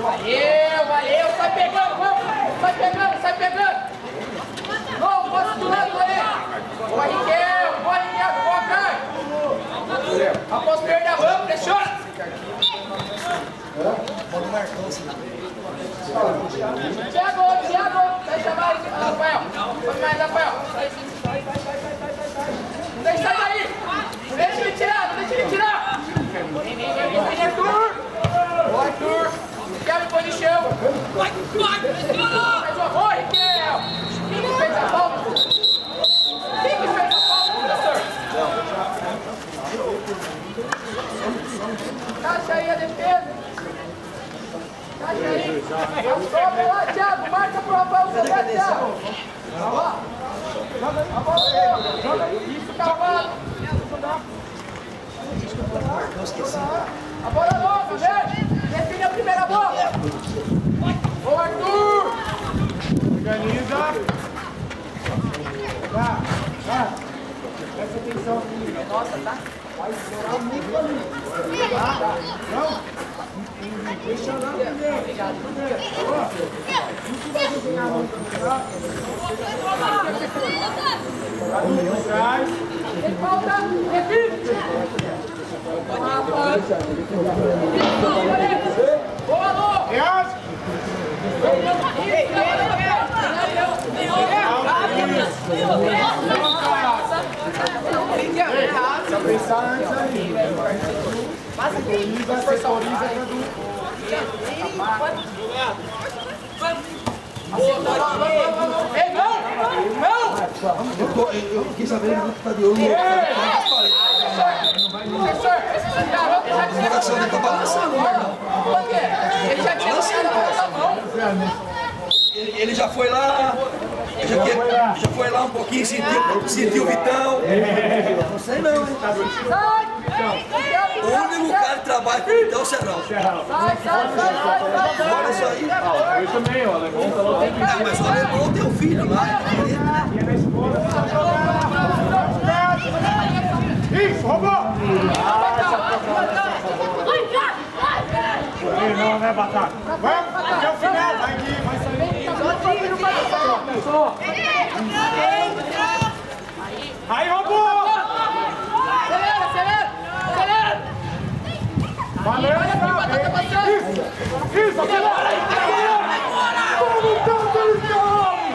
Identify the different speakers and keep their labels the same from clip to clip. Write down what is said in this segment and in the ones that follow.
Speaker 1: Valeu, valeu. Sai pegando, vamos. Sai pegando. Vamos, posso do lado aí. Boa, Riquel. Boa, Caio. Após perder, vamos, pressiona. Thiago. Deixa mais, Rafael. Vamos mais, Rafael. Não deixa sair daí. Não deixa ele tirar. Vem, Arthur. Boa, Arthur. Riquel me põe no chão. Mais uma boa, Riquel. Quem que fez a falta? Professor? Caixa aí a defesa. Caixa aí. Sobe lá, Thiago. Marca pro Rafael Zé, Thiago. A bola, joga isso, cavalo. A bola nova, vem. Define a primeira bola. Ô, Arthur.
Speaker 2: Organiza. Vai. Presta atenção aqui.
Speaker 1: Nossa, tá?
Speaker 2: Vai estourar muito ali. Não? Deixa lá primeiro.
Speaker 1: Obrigado.
Speaker 2: Isso vai desenhar muito, tá? Atrás.
Speaker 1: Tem falta. Define. Boa, Lô.
Speaker 2: Reage. Precisa pensar antes ali. Setoriza
Speaker 1: Ei, não!
Speaker 3: Eu fiquei sabendo que tá de olho.
Speaker 1: Professor, esse garoto já tinha
Speaker 3: Ele tá balançando,
Speaker 1: Por quê? Ele já tinha tirado a mão.
Speaker 3: Ele já foi lá. Já foi lá um pouquinho, sentiu o Vitão. Não sei não, hein?
Speaker 1: Sai!
Speaker 3: O único cara que trabalha com o Vitão é o Serrão.
Speaker 1: Sai!
Speaker 3: Olha isso aí.
Speaker 2: Eu também, o alemão tá lá.
Speaker 3: Mas o alemão tem um filho lá.
Speaker 2: E é na escola, só jogar. Isso, roubou! Não, né, Batata? Vamos, até o final, vai aqui, vai sair. Aí, roubou!
Speaker 1: Acelera!
Speaker 2: Valeu, isso, acelera aí! Como tanto eles correm?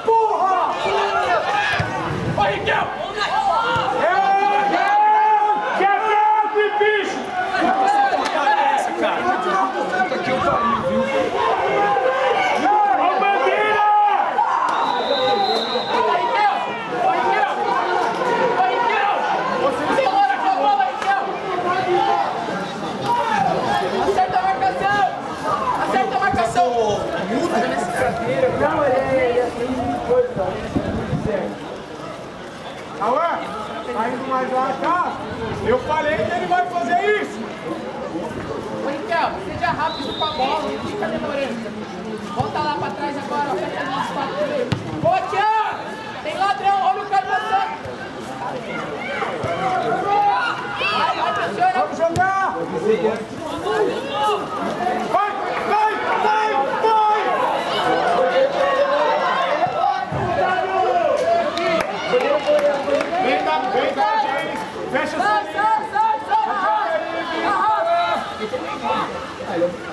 Speaker 2: Porra!
Speaker 1: Ô, Riquel!
Speaker 2: Bicho! Essa, cara! Puta que eu pariu, viu? Ô, bandeira!
Speaker 1: Ô, Riquel! Você segura com a bola, Riquel! Acerta a marcação!
Speaker 2: Não, ele é assim, coisa. Alan, tá indo mais lá atrás? Eu falei que ele vai fazer isso!
Speaker 1: Ô, Riquel, seja rápido com a bola, não fica demorando. Volta lá pra trás agora, ó, fecha os quatro. Boa, Thiago! Tem ladrão, olha o cara passando. Vai, pressiona.
Speaker 2: Vamos jogar! Vai! Vem cá, James! Fecha essa linha!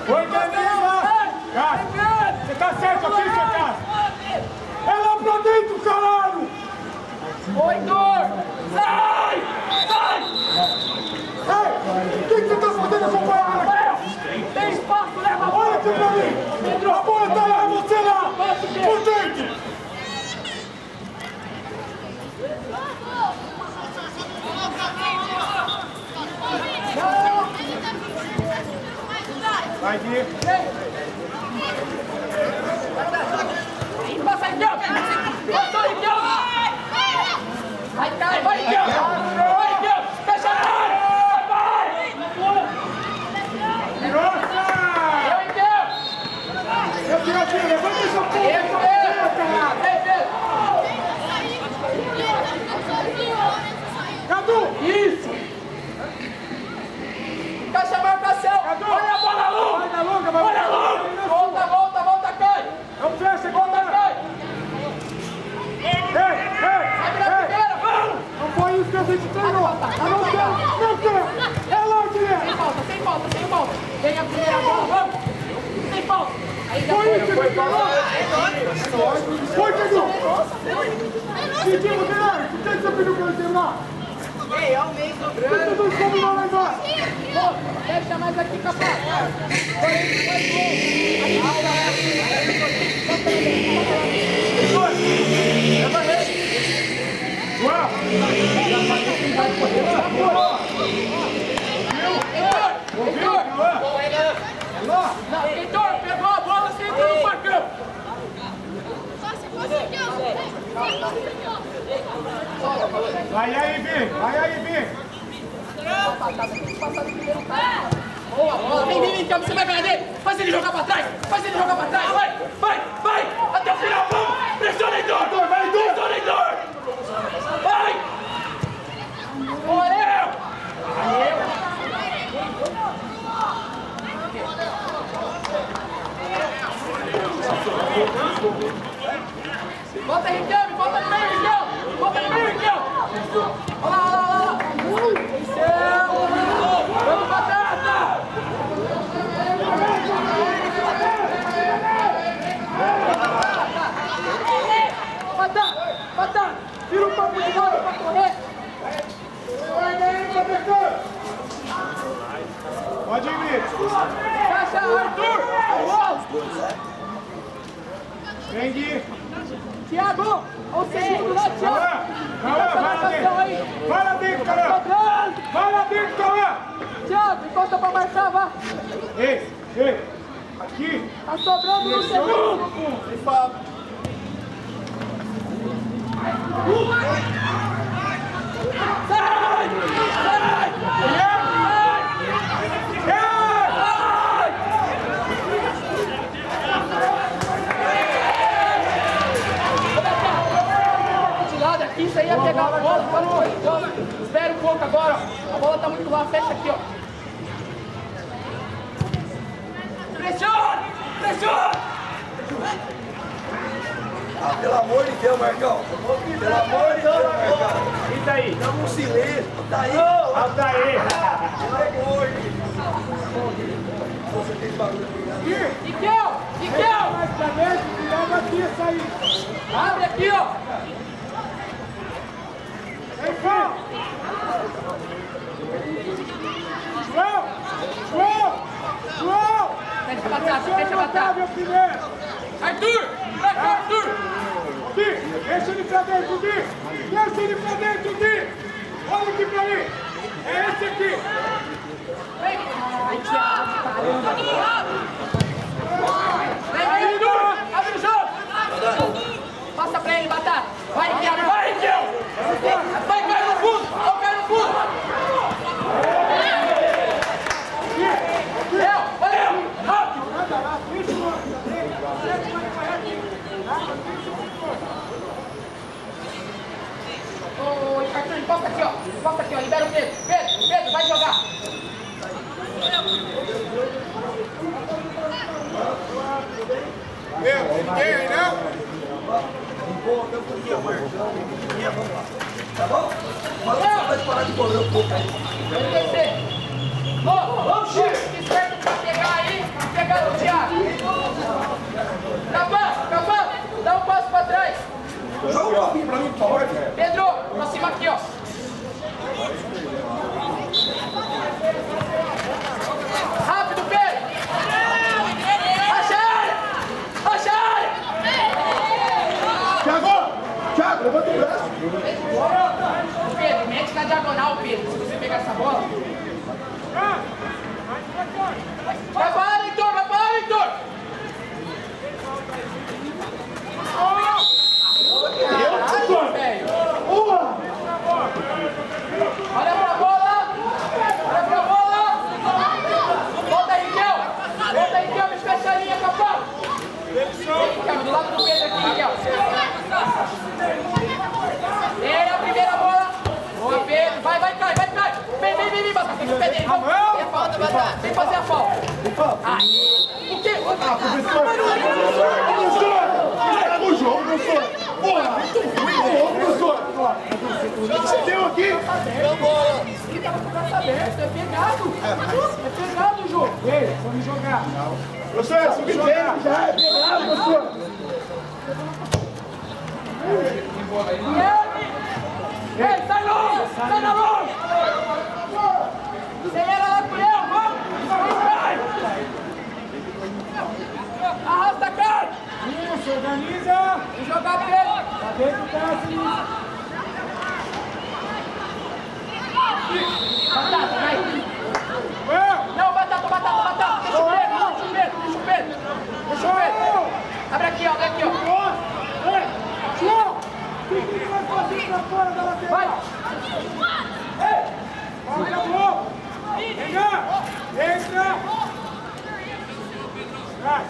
Speaker 2: Organiza! Cássio, você tá certo aqui, seu Cássio? É lá pra dentro, caralho!
Speaker 1: Ô, Heitor! Sai!
Speaker 2: Ei! O que você tá fazendo acompanhando aqui?
Speaker 1: Tem espaço, leva a bola!
Speaker 2: Olha aqui pra mim! A bola tá lá, você lá! Por dentro! Vai, Gui!
Speaker 1: Passa, Riquel! Passou, Riquel! Vai, Riquel! Vai, Riquel! Fecha a área! Vai!
Speaker 2: Nossa! Eu, Riquel! Levanta essa porra! Cadu!
Speaker 1: Isso! Caixa a marcação!
Speaker 2: Cadu!
Speaker 1: Olha a bola longa!
Speaker 2: Olha a longa, vai! a gente treinou. A não ser. É lá, Guilherme.
Speaker 1: Sem falta. Vem a primeira bola, vamos. Sem falta. Aí já
Speaker 2: Foi, Pedro. Pedimos, Guilherme. Por que você pediu pra ele terminar?
Speaker 1: Realmente,
Speaker 2: Por que você não combinou lá embaixo?
Speaker 1: Deixa mais aqui, capaz. Heitor, pegou a bola, você entrou no parcão.
Speaker 2: Vai aí, Vim.
Speaker 1: Boa bola, vem, você vai ganhar dele. Faz ele jogar pra trás, vai. Até o final, vamos. Pressiona, Heitor.
Speaker 2: Vai, Heitor.
Speaker 1: Pressiona, Heitor. Vai. Valeu. Bota Riquelme, bota no meio, Riquelme. Olha lá. Vamos, Batata. Batata. Tira um pouco de bola pra correr.
Speaker 2: Vai daí, protetor. Pode ir, Brito.
Speaker 1: Caixa, Arthur.
Speaker 2: Vem, Gui.
Speaker 1: Thiago, o segundo lá, Thiago.
Speaker 2: Vai lá dentro, Cauã.
Speaker 1: Thiago, encosta pra marcar, vá.
Speaker 2: Ei, aqui.
Speaker 1: Tá sobrando no segundo. Sai! Aqui, isso aí ia pegar a bola, espera um pouco agora, ó. A bola tá muito lá, fecha aqui, ó. Pressiona!
Speaker 3: Ah, pelo amor de Deus, Marcão. Pelo amor de Deus, Marcão.
Speaker 2: E daí?
Speaker 3: Dá um silêncio. Tá aí.
Speaker 2: Tá aí.
Speaker 3: Você tem barulho aqui.
Speaker 1: Miquel!
Speaker 2: Mais pra dentro, leva aqui essa aí.
Speaker 1: Abre aqui, ó.
Speaker 2: Vem cá. João!
Speaker 1: Fecha a batata.
Speaker 2: Meu primeiro.
Speaker 1: Arthur! Pra cá, Arthur!
Speaker 2: Gui, deixa ele pra dentro, Gui. Deixa ele pra dentro, Gui. Olha aqui pra mim. É esse aqui.
Speaker 1: Vem! Ai, Thiago, vem, Arthur! Abre o jogo! Passa pra ele, batata! Vai, Riquelme! Vai, cai no fundo! Cai no fundo! Valeu! Rápido! Ô, Arthur, encosta aqui, ó. Libera o Pedro. Pedro, vai jogar.
Speaker 2: Ninguém aí, não?
Speaker 3: Tá bom? Pode parar de correr um pouco aí.
Speaker 1: Vai descer. Vamos, Chico. Esperto pra pegar aí. Pegar no Thiago. Capã, dá um passo pra trás.
Speaker 3: Joga um pouquinho pra mim, por favor.
Speaker 1: Pedro, pra cima aqui, ó. Rápido, Pedro. Acha a área.
Speaker 2: Thiago, levanta o braço.
Speaker 1: Pedro, mete na diagonal, Pedro. Se você pegar essa bola. Vai pra área, Heitor. Caralho, velho. Olha pra bola. Volta, Riquelme, fecha a linha, capão. Riquelme, do lado do Pedro aqui, Riquelme. É a primeira bola. Boa, Pedro. Vai, cai. Vem, Batata. Tem que pedir. Tem falta, Batata. Tem que fazer a falta. Aí. O quê?
Speaker 2: Estraga o jogo, professor. Porra, muito ruim, professor. O que você deu aqui?
Speaker 1: Ele tava com o braço aberto, é pegado. É pegado o jogo.
Speaker 2: Ei, vamos jogar. Professor, sub-13 já é pegado, professor.
Speaker 1: Ei, sai longe! Sai na longe! Acelera lá com ele, vamos! Vai! Arrasta a cara!
Speaker 2: Isso, organiza.
Speaker 1: Vamos jogar pra ele!
Speaker 2: Tá dentro do passe.
Speaker 1: Batata, vai! Não, batata! Deixa o Pedro! Deixa o Pedro! Abre aqui, ó!
Speaker 2: Ei, João! O que ele vai fazer pra fora da lateral?
Speaker 1: Vai!
Speaker 2: Acabou! Entra! Vai!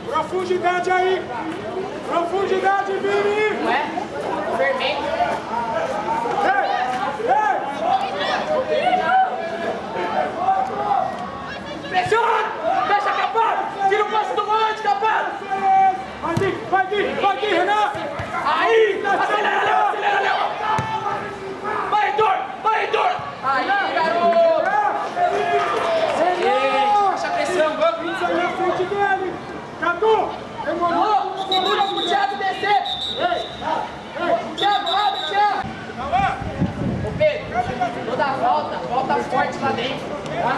Speaker 2: Profundidade aí! Profundidade, Vini!
Speaker 1: Ué? Vermelho! Pressiona! Deixa capado! Tira o passe do volante, capado!
Speaker 2: Vai vir, Renan!
Speaker 1: Aí! Acelera, Léo! Vai, Heitor! Aí, garoto! Baixa a pressão, vamos!
Speaker 2: Isso aí na frente dele! Cadu!
Speaker 1: Demorou! Segura pro Thiago descer! Thiago, abre, Thiago! Ô Pedro, toda a volta forte lá dentro, tá?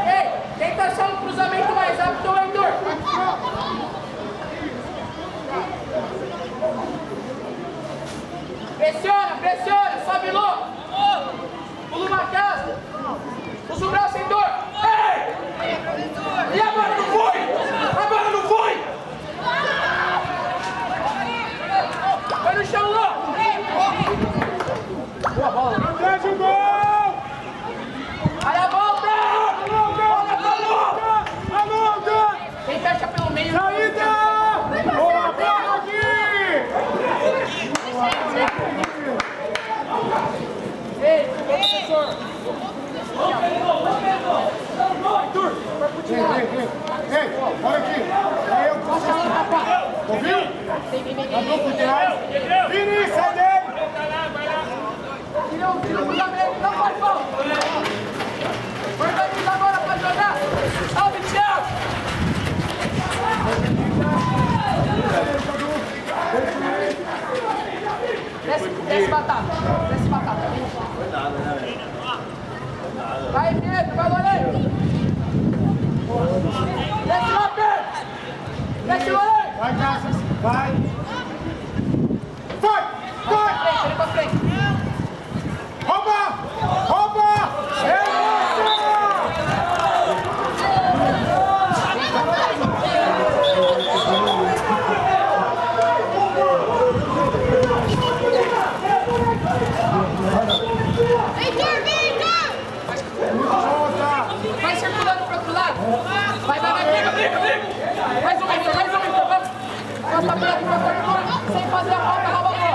Speaker 1: Ei, tenta achar um cruzamento mais rápido, Heitor! Pressiona, sobe louco! Pula uma casa! Usa o braço, Heitor! Ei! E a bola não foi! Vai no chão, louco! Boa bola!
Speaker 2: Protege o gol!
Speaker 1: Aí a volta!
Speaker 2: Alonga!
Speaker 1: Quem fecha pelo meio...
Speaker 2: Saída! Boa bola aqui!
Speaker 1: Ei, professor!
Speaker 2: Ei, olha aqui! É eu que vou assistir. Ouviu? Mandou por trás. Vini, sai dele!
Speaker 1: Tira o cruzamento, não faz falta! Organiza agora pra jogar! Salve, Thiago! Desce batata! Vai, Pedro, vai, goleiro! Desce lá, Pedro! Desce, goleiro!
Speaker 2: Vai, Cassius! Vai!
Speaker 1: Ele pra frente!
Speaker 2: Rouba!
Speaker 1: Vai circulando pro outro lado! Vai, briga! Mais um, Heitor, vamos! Costa Pedro, sem fazer a falta, rouba a bola!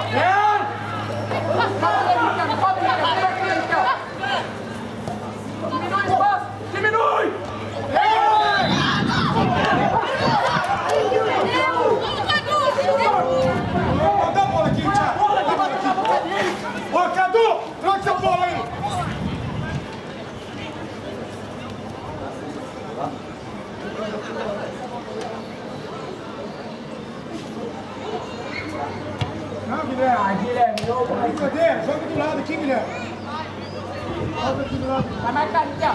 Speaker 1: Diminui o espaço! Diminui!
Speaker 2: Dá a bola aqui, Thiago! Ô, Cadu! Troca essa bola aí! Não, Guilherme, brincadeira, joga do lado aqui, Guilherme. Joga aqui do lado.
Speaker 1: Vai marcar aqui, ó.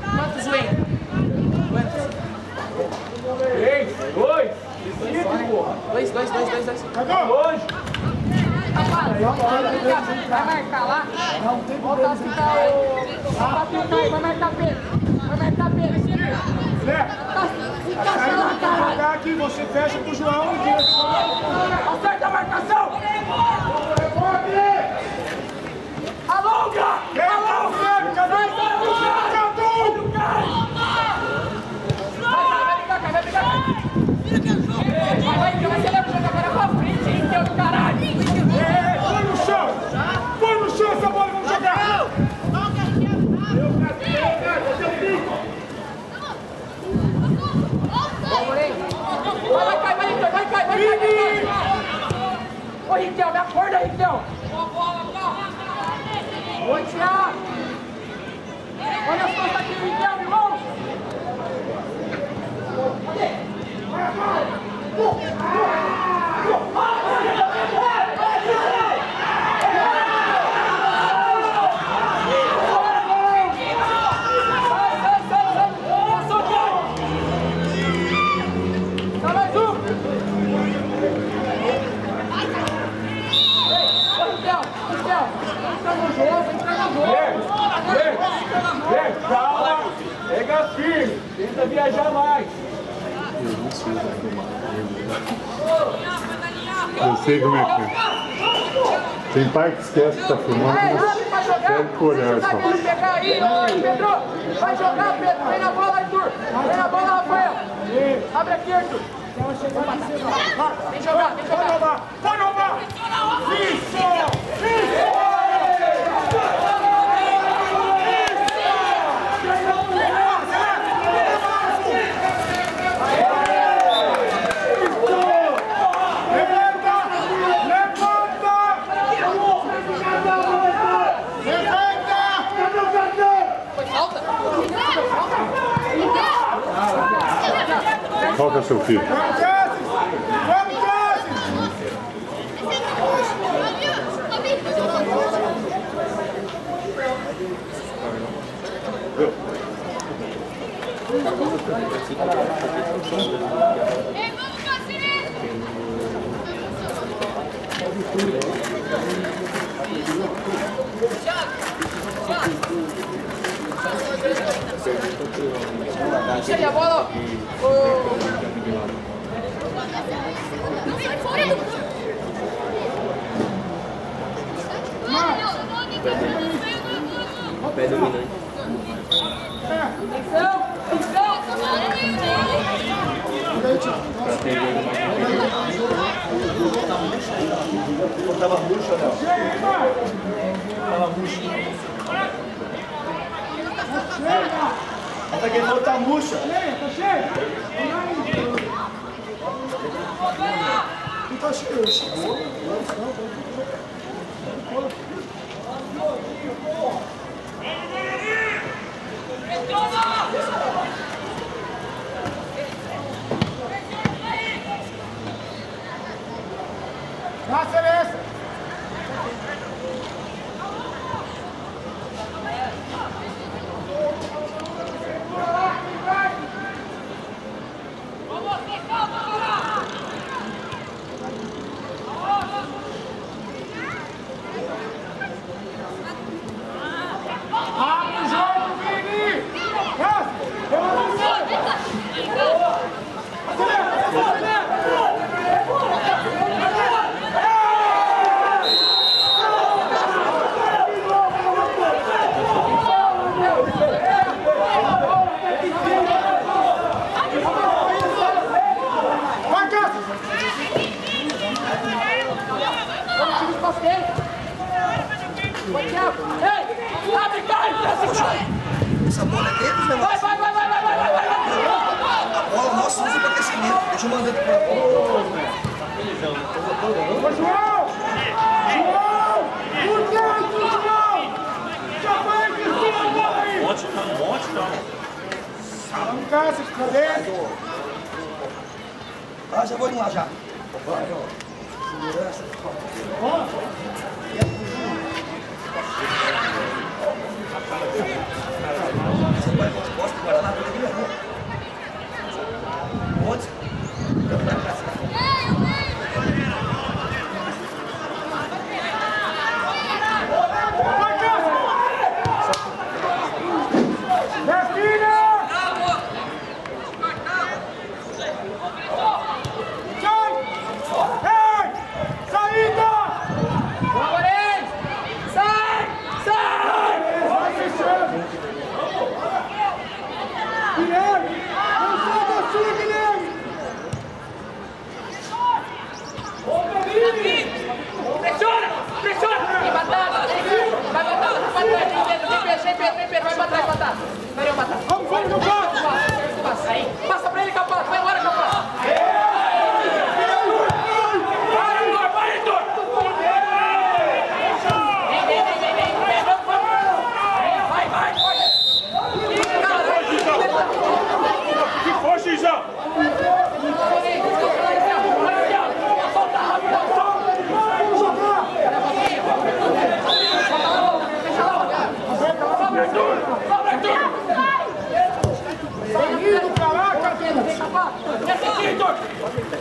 Speaker 1: Quantos win?
Speaker 2: Três, dois.
Speaker 1: Dois.
Speaker 2: Cadu! Hoje.
Speaker 1: Vai marcar lá. Volta a ficar vai marcar Pedro.
Speaker 2: Zé, vai jogar aqui. aqui, você fecha pro João em direção.
Speaker 1: Acerta a marcação! Alonga! Alonga! Vai ser leva jogar agora pra frente, hein, teu do caralho!
Speaker 2: Põe no chão! Põe no chão essa bola, vamos jogar!
Speaker 1: Vai! Ô, Riquel, me acorda, Riquel! Oi, Thiago! Olha as costas aqui, Riquel, meu irmão!
Speaker 2: Calma, pega firme, tenta viajar mais.
Speaker 4: Eu sei como é que é. Tem pai que esquece que tá filmando, mas serve pro olhar só.
Speaker 1: Pegar aí, ô Pedro! Vai jogar, Pedro! Vem na bola, Arthur! Vem na bola, Rafael! Abre aqui, Arthur! Vem jogar, vem jogar!
Speaker 2: Pode roubar! Isso! Isso!
Speaker 4: Qual que é seu filho?
Speaker 2: Vamos, Cássio! Vamos, Cássio!
Speaker 1: Deixa aí a bola!
Speaker 3: Pé dominante. Tava murcho, Léo. Tava murcho. Até que ele falou que tá murcha.
Speaker 2: Tá cheio? Não tá cheio, chegou. Dá, Celeste!
Speaker 3: Essa bola é deles, né?
Speaker 1: Vai!
Speaker 3: A bola nossa usa para aquecimento. Deixa eu mandar para a bola.
Speaker 2: Ô, João! João! Por dentro, João! Já vai aquecer a bola aí!
Speaker 5: Monte, calma.
Speaker 2: Vamos, Cássio, pra dentro!
Speaker 3: Ah, já vou indo lá já. Segurança. Você vai com as costas do Guarani, tudo aqui na rua. Onde?
Speaker 2: Vai, Cássio! Defina!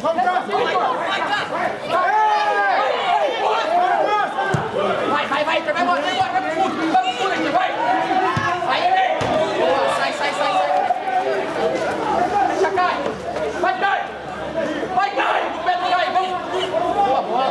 Speaker 2: Vamos, Cássio!
Speaker 1: Vai pro fundo, aqui, vai! Vai, boa, sai! Deixa cair! Vai, Caio! Do pé do Caio, vamos! Boa bola!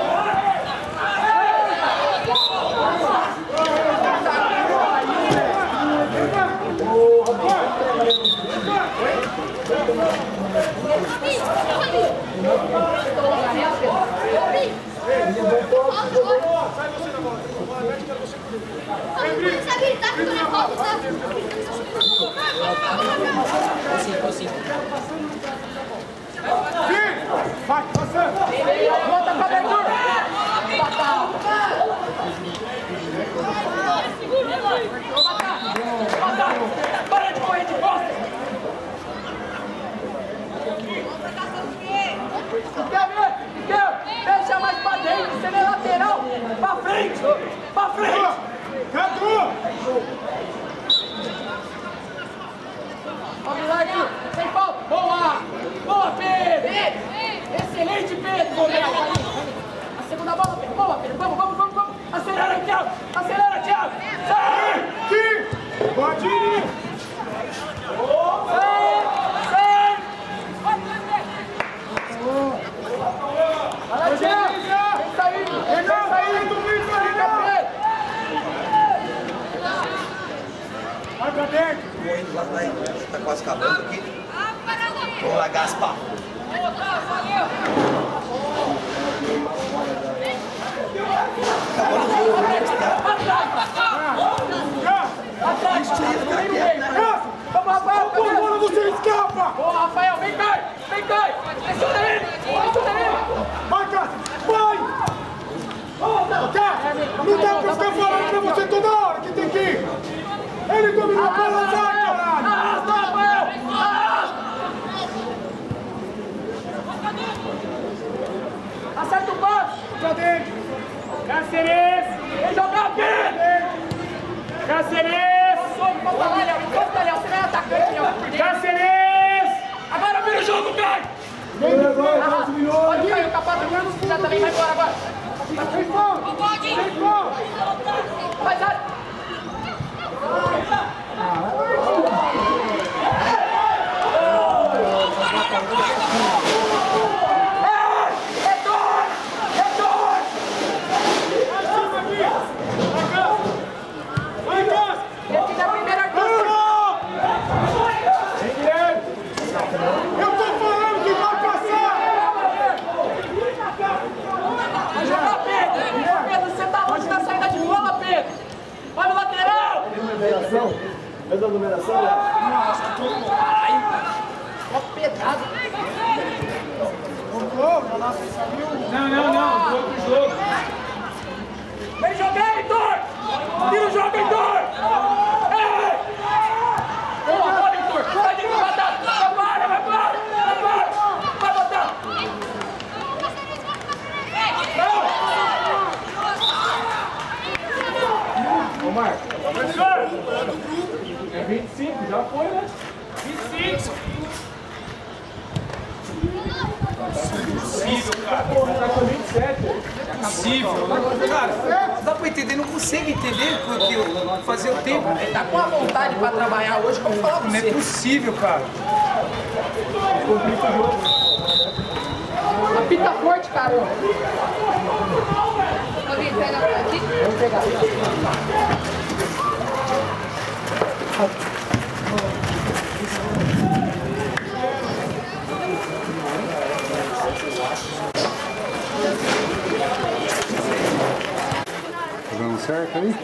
Speaker 2: Vai, passando!
Speaker 1: Volta pra abertura! Para de correr de costas! Deixa mais pra dentro, você não é lateral! Pra frente!
Speaker 2: Canto!
Speaker 1: Vamos lá, Arthur! Sem falta! Boa, Pedro! Excelente, Pedro! A segunda bola, Pedro! Boa, Pedro! Vamos! Acelera, Thiago! Sai!
Speaker 2: Pode ir!
Speaker 1: Sai! Vai lá, Thiago! Vem sair!
Speaker 2: Vai pra dentro!
Speaker 3: Correndo lá, tá quase acabando aqui. Vamos lá, Gaspa. Acabando o jogo, né?
Speaker 1: Atrás! Vamos, Rafael!
Speaker 2: Agora você escapa!
Speaker 1: Boa, Rafael! Vem, Caio! Ajuda ele!
Speaker 2: Vai, Cássio! Vai! Cássio, não dá pra ficar falando pra você toda hora que tem que ir! Ele dominou a bola, vai, caralho!
Speaker 1: Arrasta, Rafael! Acerta o passe!
Speaker 2: Pra dentro!
Speaker 1: Cáceres! Vem jogar, Pedro! Cáceres! Encosta lá, Léo! Você não é atacante, Léo! Cáceres! Agora vira o jogo, Caio! Pode cair o capato, já também vai embora agora!
Speaker 2: Sem falta!
Speaker 1: Vai, Zé!
Speaker 2: Eu tô falando que vai passar!
Speaker 1: Vai jogar, Pedro! Pedro, você tá longe da saída de bola, Pedro! Vai no lateral!
Speaker 3: Fez a numeração?
Speaker 1: Ai! Ó, pedrado!
Speaker 2: Não, outro jogo.
Speaker 1: Vem jogar, Heitor! Tira o jogo, Heitor! Ei! Boa, Heitor! Vai ter que matar! Vai botar!
Speaker 2: Ô, Marcos. Professor! É 25, já foi, né? 25!
Speaker 5: Impossível, cara.
Speaker 2: Tá com 27.
Speaker 5: Impossível. Cara, não dá pra entender, não consigo entender porque eu fazer o tempo.
Speaker 1: Ele tá com a vontade pra trabalhar hoje, como falar pra
Speaker 5: Não é
Speaker 1: você.
Speaker 5: possível, cara.
Speaker 1: Apita forte, cara. Alguém pega pra aqui? Vamos pegar.
Speaker 4: Tá dando certo aí?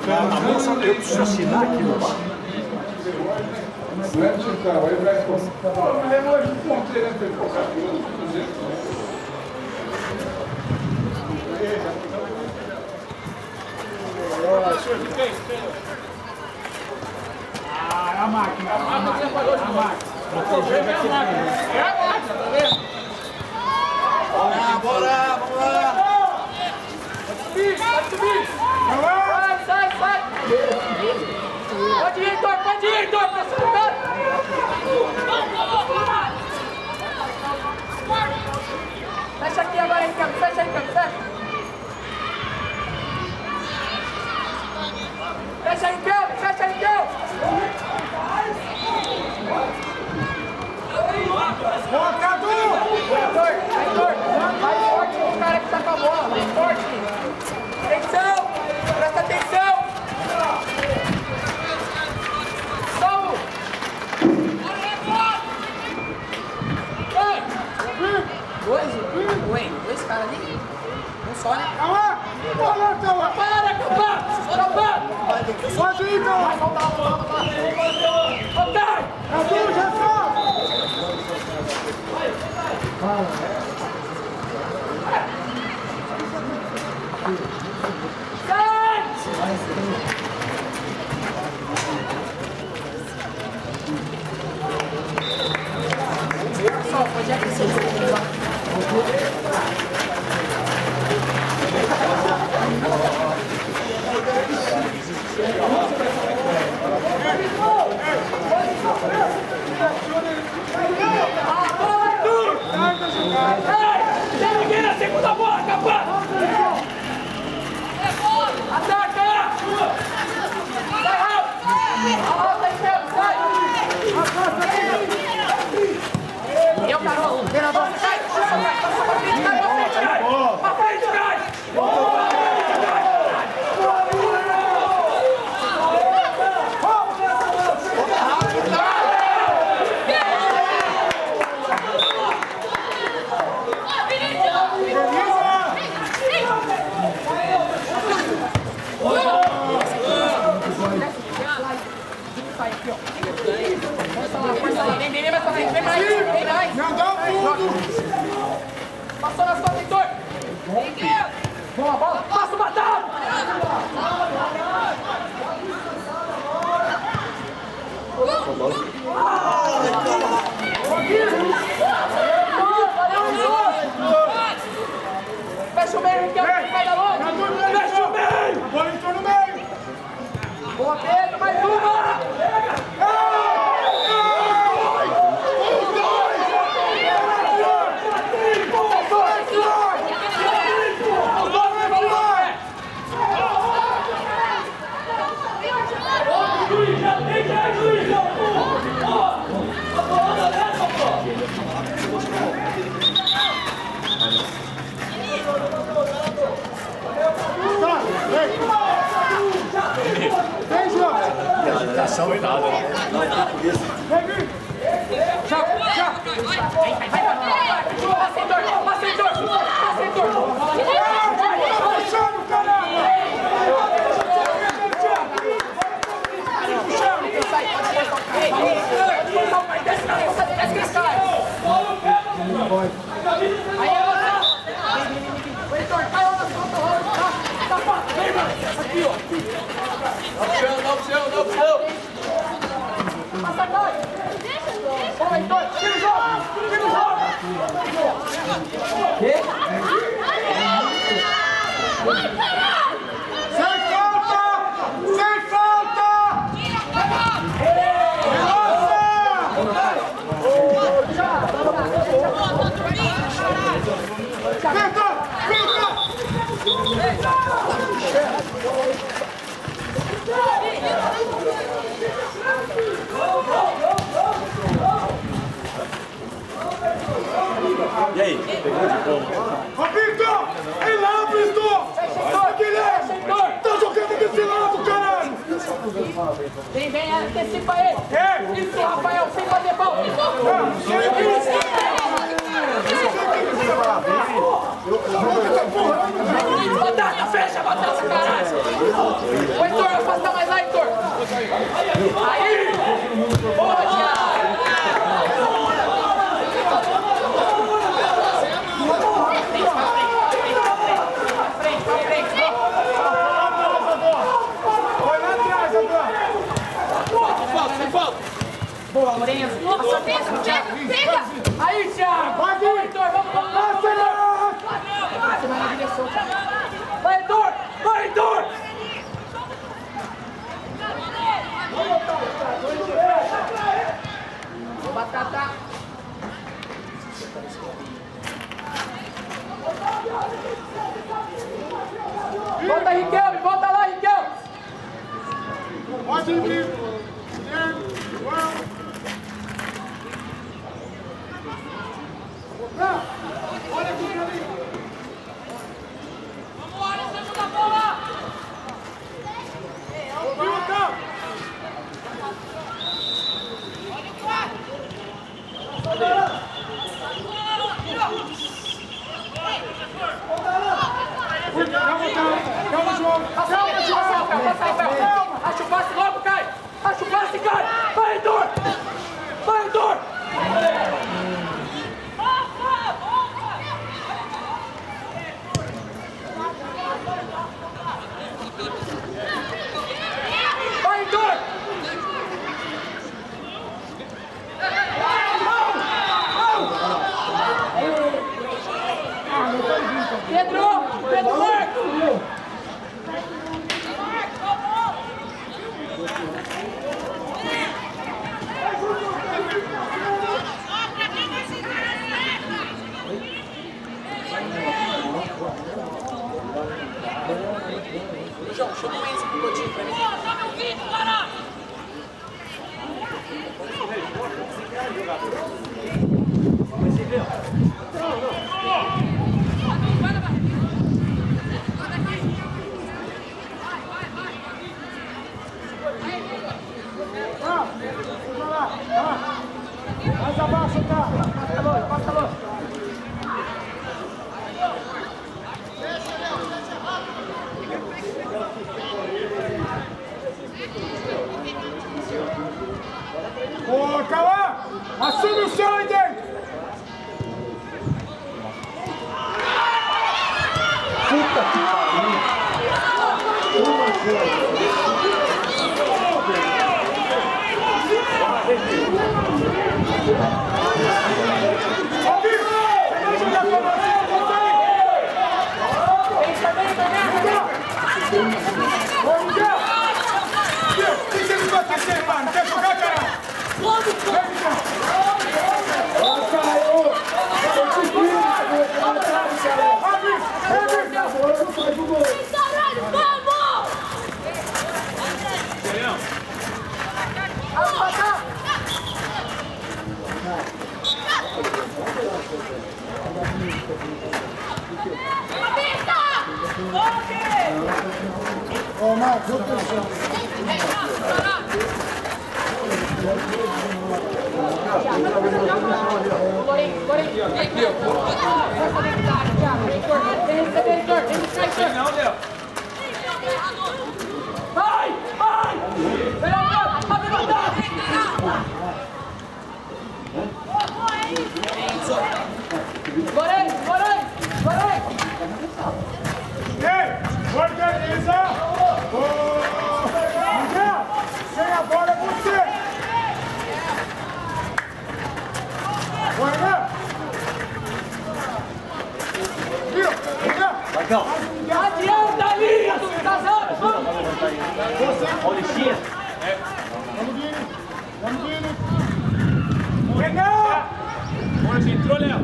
Speaker 3: A moça, eu preciso assinar aqui no bar.
Speaker 2: Ah, a máquina. A máquina.
Speaker 1: É a máquina, tá vendo?
Speaker 3: Bora, vamos lá.
Speaker 1: Vai subir! Sai! Fecha Riquelme, fecha Riquelme.
Speaker 2: Boa, Cadu!
Speaker 1: Mais forte os caras que tá com a bola, mais forte. Atenção, presta atenção. Salvo. Dois caras ali? Um só, né?
Speaker 2: Calma! Bola, calma!
Speaker 1: Para, Capá!
Speaker 2: Pode ir, calma!
Speaker 1: Otário!
Speaker 2: Cadu, já tá!
Speaker 1: Só, pode aquecer. Tem ninguém na segunda bola, Capaz! Ataca! Vai rápido! Volta aí, Pedro, sai! Eu, Carol, treinador, sai! Pra frente, cai! Pra frente, cai! Força lá, vem mais pra frente, vem mais!
Speaker 2: Não dá tudo!
Speaker 1: Passou nas costas, Heitor! Bola, passa o batado! Fecha o meio, Riquelme, vai da longe! Fecha o meio!
Speaker 2: A bola entrou no meio!
Speaker 1: Boa, Pedro, mais uma!
Speaker 4: Agitação e nada.
Speaker 1: Passa, Heitor!
Speaker 2: Puxando, caramba!
Speaker 1: Desce que eles caem! Aí é você! Heitor, cai lá nas costas, tá fácil! Vem, mano! Aqui, ó! Dá o chão! Passa a cai! Vamos, Heitor! Tira o jogo!
Speaker 2: Sem falta!
Speaker 4: E aí? Pegou de como?
Speaker 2: Ô, Pinto! Ei lá, Pinto! Guilherme! Tá jogando desse lado, caralho!
Speaker 1: Vem, antecipa ele! Isso, Rafael, sem fazer falta! Batata, fecha a batata, caralho! Ô, Heitor, afasta mais lá, Heitor! Aí! Boa, Thiago! Boa, Moreno. Pega! Aí, Thiago! Vai, Heitor! Vamos! Você vai na direção. Vai, Heitor! Vai, Heitor! Batata! Volta, Riquelme! Volta lá, Riquelme!
Speaker 2: simples. Olha aqui pra mim.
Speaker 1: Vamos, segunda bola!
Speaker 2: Ouviu o campo? Calma, João! Calma, João!
Speaker 1: Acha o passe logo, Caio! Acha o passe, Caio! Vai, Heitor! Vai, Heitor! Vai, Heitor! Pedro! Pedro Marco! João, chama o Enzo pro Coutinho pra mim. Tá me ouvindo, cara?
Speaker 2: Mais abaixo, tá?
Speaker 1: Passa longe.
Speaker 2: Ô, Cauã! Assume o chão aí dentro!
Speaker 4: Puta que pariu!
Speaker 2: Quer jogar, cara? Ô, Marcos, eu tô
Speaker 1: Vai! Vai!
Speaker 2: Ei, organiza! Sem a bola é você! Vai,
Speaker 3: Marcão.
Speaker 1: Adianta a linha do casado! Vamos!
Speaker 3: Olha o Xinha.
Speaker 2: Vamos, Guilherme! Renan!
Speaker 5: Onde entrou, Léo?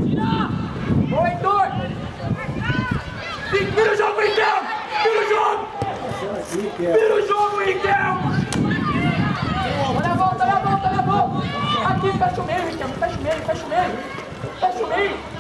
Speaker 1: Tira! Ô, Heitor! Vira o jogo, Intel! Vira o jogo! Vira o jogo, Intel! Olha a volta, olha a volta, olha a volta! Aqui, fecha o meio, Intel! Fecha o meio, fecha o meio! Fecha o meio!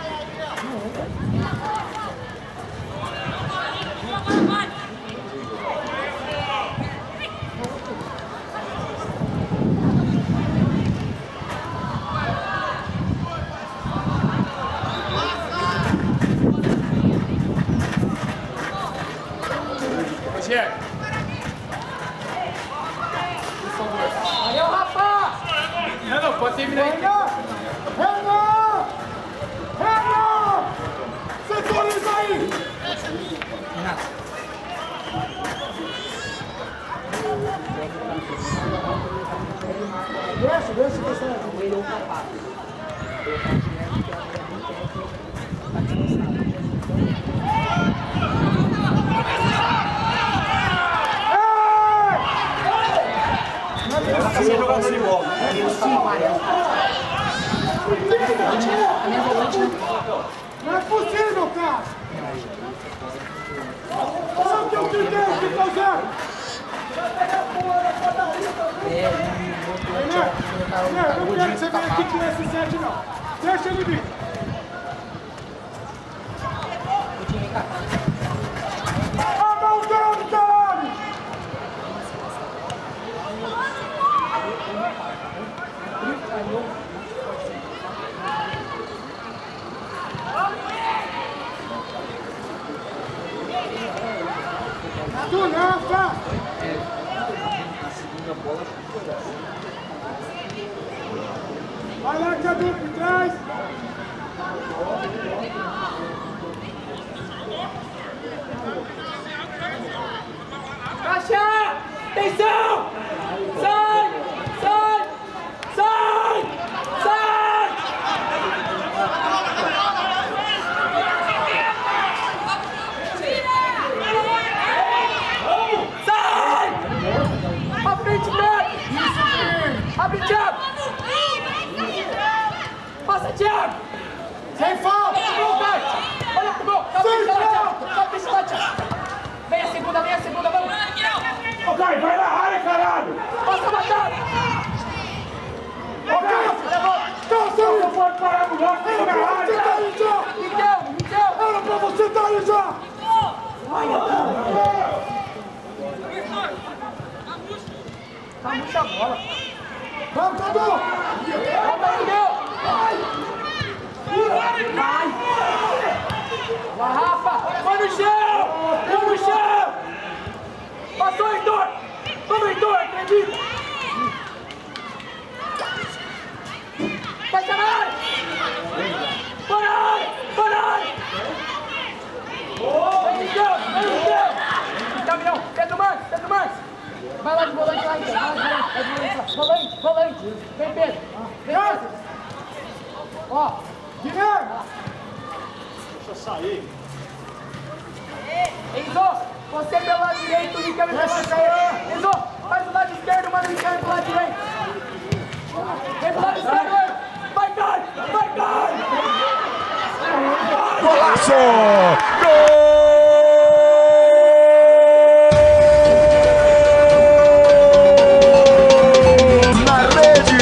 Speaker 5: Diego.
Speaker 1: Valeu, rapaz!
Speaker 5: Não, pode terminar aí.
Speaker 2: Renan! Setoriza aí! Deixa, pessoal. Ele é um capaz.
Speaker 3: Tá sem jogador de bola.
Speaker 2: Não é possível, cara! Sabe o que eu tentei? O que fazer? Não, não quero que você venha aqui com esse 7, não. Deixa ele vir. Ah, maldade, caralho! Tu não, tá? Vai lá, Cadu, por trás.
Speaker 1: Caixa! Atenção! Sai! Sai! Sai! Sai! Sai! Pra frente, Thiago! Abre, Thiago! Passa, Thiago!
Speaker 2: Sem falta!
Speaker 1: Olha pro gol! Só pista lá, Thiago! Vem a segunda, vamos!
Speaker 2: Ô, Caio, vai na área, caralho!
Speaker 1: Passa a batata!
Speaker 2: Ô, Caio! Então, você não pode parar no lugar, tem na área! Você tá aí já!
Speaker 1: Miguel!
Speaker 2: Era pra você estar aí já!
Speaker 1: Puxa a bola!
Speaker 2: Vamos, Cadu!
Speaker 1: Vamos, Miguel! Vai! Vai, Rafa! Vai no chão! Vai no chão! Passou, Heitor! Vamos, Heitor! Acredita! Vai, caralho! Bora! Vem, Miguel! Caminhão! Pedro Marcos! Vai lá de volante lá, então! Vai de volante! Volante! Vem, Pedro! Vem, Pedro! Ó!
Speaker 2: Guilherme!
Speaker 6: Deixa eu sair.
Speaker 1: Enzo, você pelo lado direito, o Ricardo pelo lado esquerdo. Enzo, faz o lado esquerdo, manda o Ricardo pelo lado direito. Vem pro lado esquerdo, vai, Caio!
Speaker 6: Golaço! Gol! Na rede!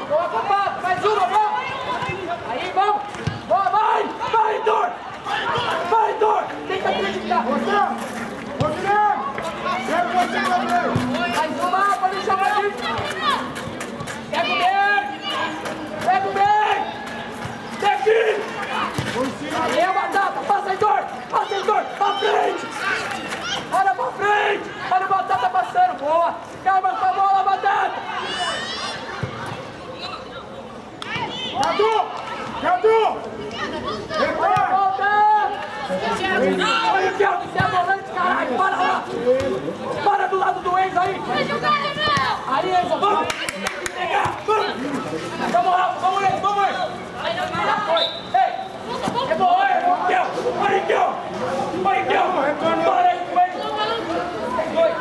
Speaker 1: Coloca o papo, mais uma, vamos! Aí, vamos! Boa, vai, Heitor! Vai, Heitor! Tem que acreditar!
Speaker 2: Ô, Guilherme! Quero você também!
Speaker 1: Mais uma, pode deixar mais aqui! Pega o bem! Tem aqui! Aí é a batata! Passa, Heitor! Pra frente! Olha pra frente! Olha a batata passando! Boa! Calma com a bola, batata!
Speaker 2: Cadu!
Speaker 1: Olha a volta! Olha aqui, ó! Você é volante, caralho! Para lá! Para do lado do Enzo aí! Aí, Enzo! Vamos! Tem que pegar! Vamos! Vamos, Enzo! Já foi! Ei! É bom! Olha, Miguel! Para aí com ele! Tem dois!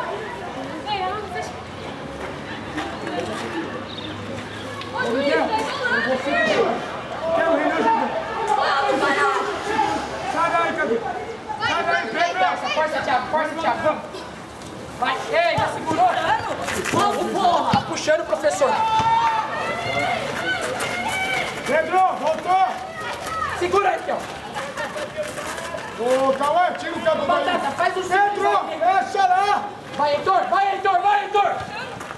Speaker 2: Sai daí, Cadu! Sai daí, Pedro!
Speaker 1: Força, Thiago! Vamos! Vai! Ei, já segurou! Tá puxando o professor!
Speaker 2: Pedro, voltou!
Speaker 1: Segura aí, Theo!
Speaker 2: Ô, Cauê, tira o Cadu daí!
Speaker 1: Batata, faz o
Speaker 2: Pedro, deixa lá!
Speaker 1: Vai, Heitor!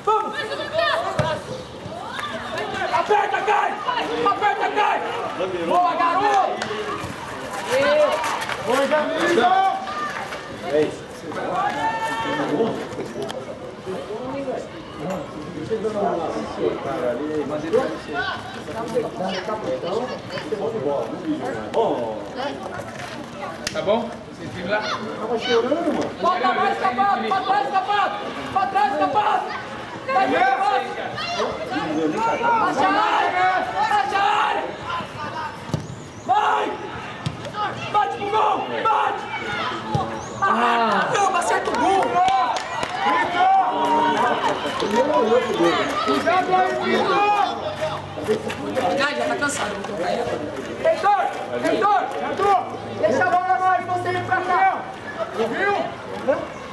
Speaker 1: Vamos! Aperta, Caio! Boa, garoto!
Speaker 2: Organiza!
Speaker 1: Tá bom?
Speaker 2: Tava chorando, mano.
Speaker 1: Bota mais, Sapato! Pra trás, Sapato! Pra trás, Sapato! Vai, Sapato! Baixa a área! Baixa a área! Vai! Bate pro gol! Bate! Caramba, acerta o gol!
Speaker 2: Cuidado aí, Vitor!
Speaker 1: Já tá cansado, vou trocar ele. Heitor! Deixa a bola nós, você ir pra cá!
Speaker 2: Viu?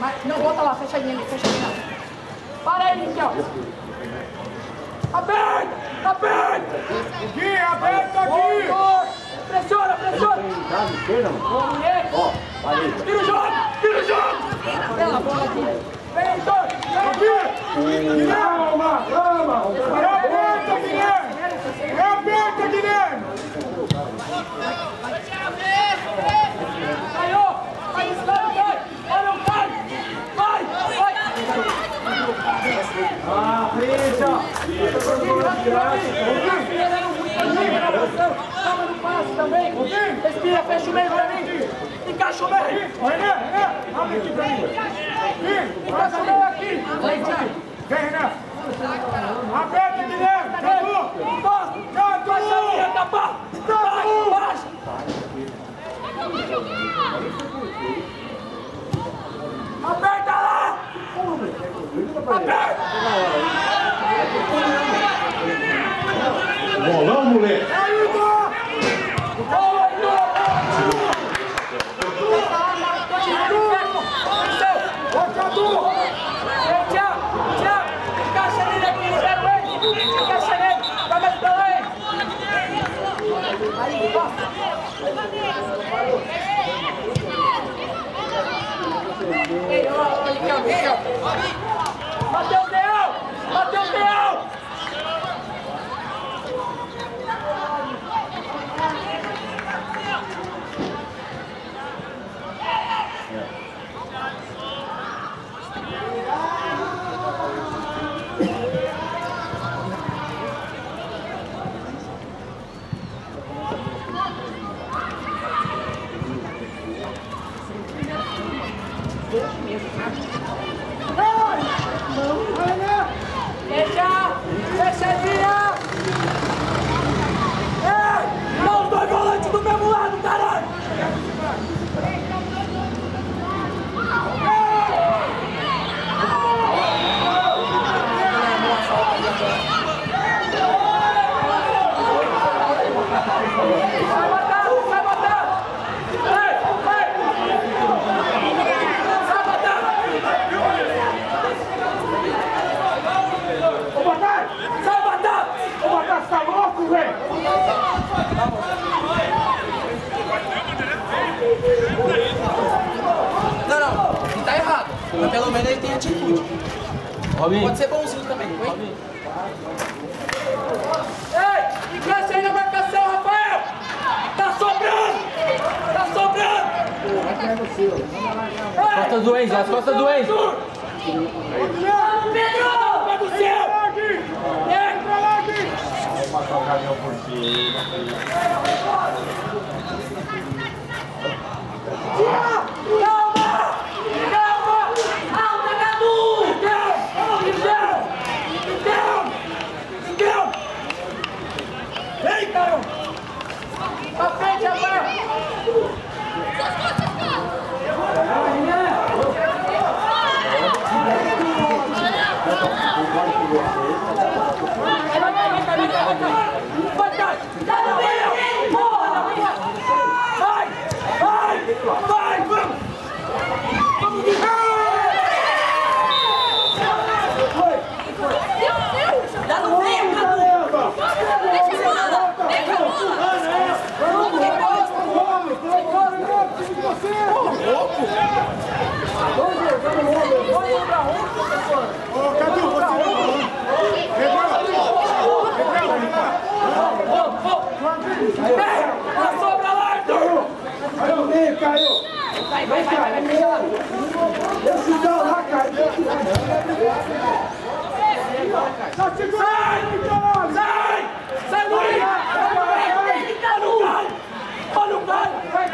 Speaker 1: Mas, não, volta lá, fecha a linha ali, fecha a linha. Para aí, Miquel! Aberto!
Speaker 2: Aqui, aberto aqui!
Speaker 1: Heitor! Pressiona! Boa, mulher! Tira o jogo! Pela bola aqui! Vem, Heitor!
Speaker 2: Aqui! Calma! É aberto, Guilherme!
Speaker 1: Caiu! Vai, vai! Olha o cara! Vai!
Speaker 2: Ah, fecha!
Speaker 1: Calma no passe também! Respira, fecha o meio pra mim! Encaixa o meio!
Speaker 2: René! Abre aqui pra mim!
Speaker 1: Encaixa o meio aqui!
Speaker 2: Vem, René! Aperta, Guilherme! Cadu!
Speaker 1: Baixa a linha, Capá! Baixa! Aperta lá! Aperta!
Speaker 4: Bolão, moleque!
Speaker 1: Bateu o Leão! Fecha a linha! Não, os dois volantes do mesmo lado, caralho! Vai matar! Vai! Vai matar!
Speaker 2: Ô, Batalha!
Speaker 1: Sai matar!
Speaker 2: Ô, Batalha, você tá louco, velho?
Speaker 1: Não, ele tá errado. Mas pelo menos ele tem atitude. Pode ser bonzinho também, foi? Ei, encaixa aí na marcação, Rafael! Tá sobrando!
Speaker 5: Costas do Enzo, as costas do Enzo.
Speaker 1: Pedro! Pega o seu!
Speaker 2: Entra lá aqui!
Speaker 1: Calma! Alta, Cadu! Miguel! Vem, cara! Pra frente, Rafael! Vai, vamos! Dá no meio, Cadu! Deixa eu falar!
Speaker 2: Ô, Cadu, você não...
Speaker 1: Passou pra lá, Arthur!
Speaker 2: Vai no meio, Caio!
Speaker 1: Vai, deixa
Speaker 2: Deixa o lá, Caio! Tá segurando, caralho!
Speaker 1: Sai, Luiz! Olha o galho! Vai!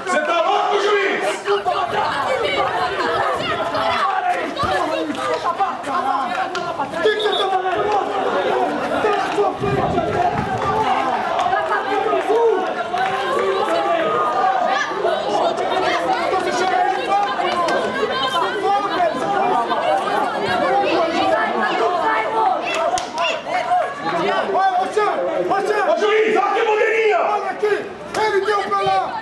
Speaker 6: Você tá louco, juiz? Ô juiz, olha que bandeirinha!
Speaker 2: Olha aqui! Ele deu pra lá!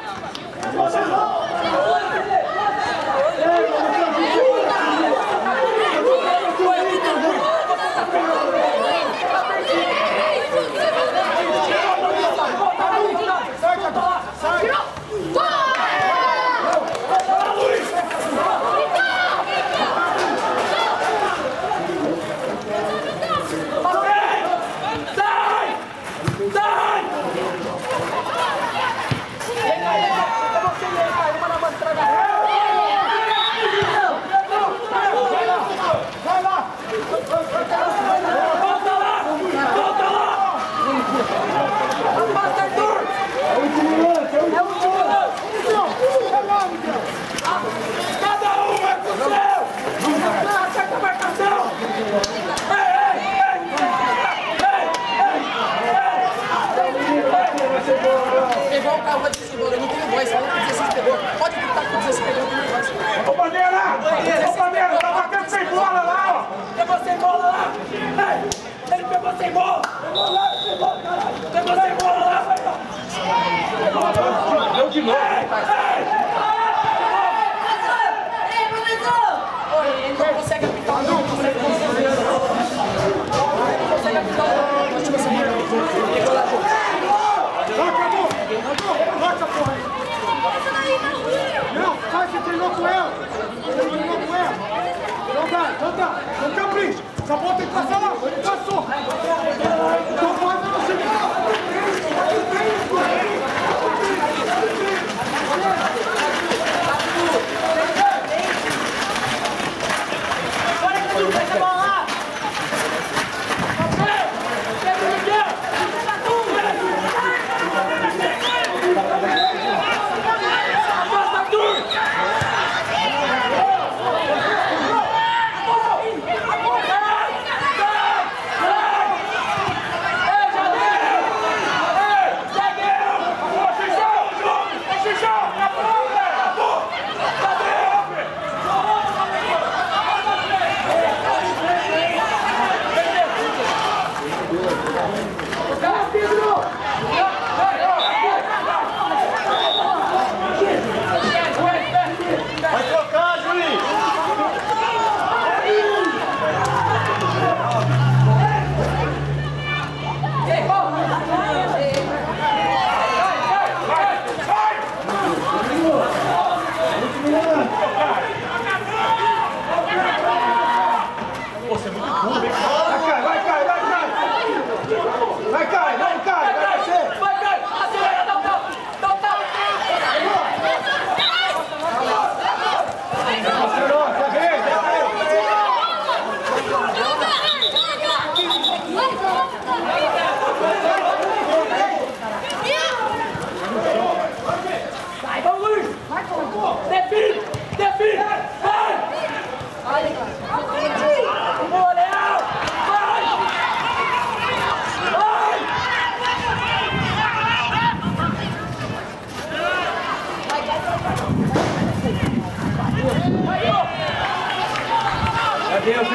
Speaker 1: Pegou o carro de seguro, eu não tenho voz, fala que o 16 pegou. Pode gritar que o 16 pegou, eu não tenho voz.
Speaker 2: Ô, Bandeira! Ô, Bandeira, tá batendo sem bola lá, ó!
Speaker 5: Pegou sem bola lá! Ei, ele pegou sem bola! Pegou lá, sem bola, caralho! Pegou sem bola lá, vai lá!
Speaker 6: Deu de novo.
Speaker 1: Ele não consegue apitar, não consegue apitar. Ele não consegue apitar, não. Nós tivemos essa pegou lá, pô.
Speaker 2: Acabou! Bota a porra aí! Não, sai, você treinou com ela! Você treinou com ela! Não dá! Não capricha! Essa bola tem que passar lá! Ele passou! Então faz a você!
Speaker 6: Deus,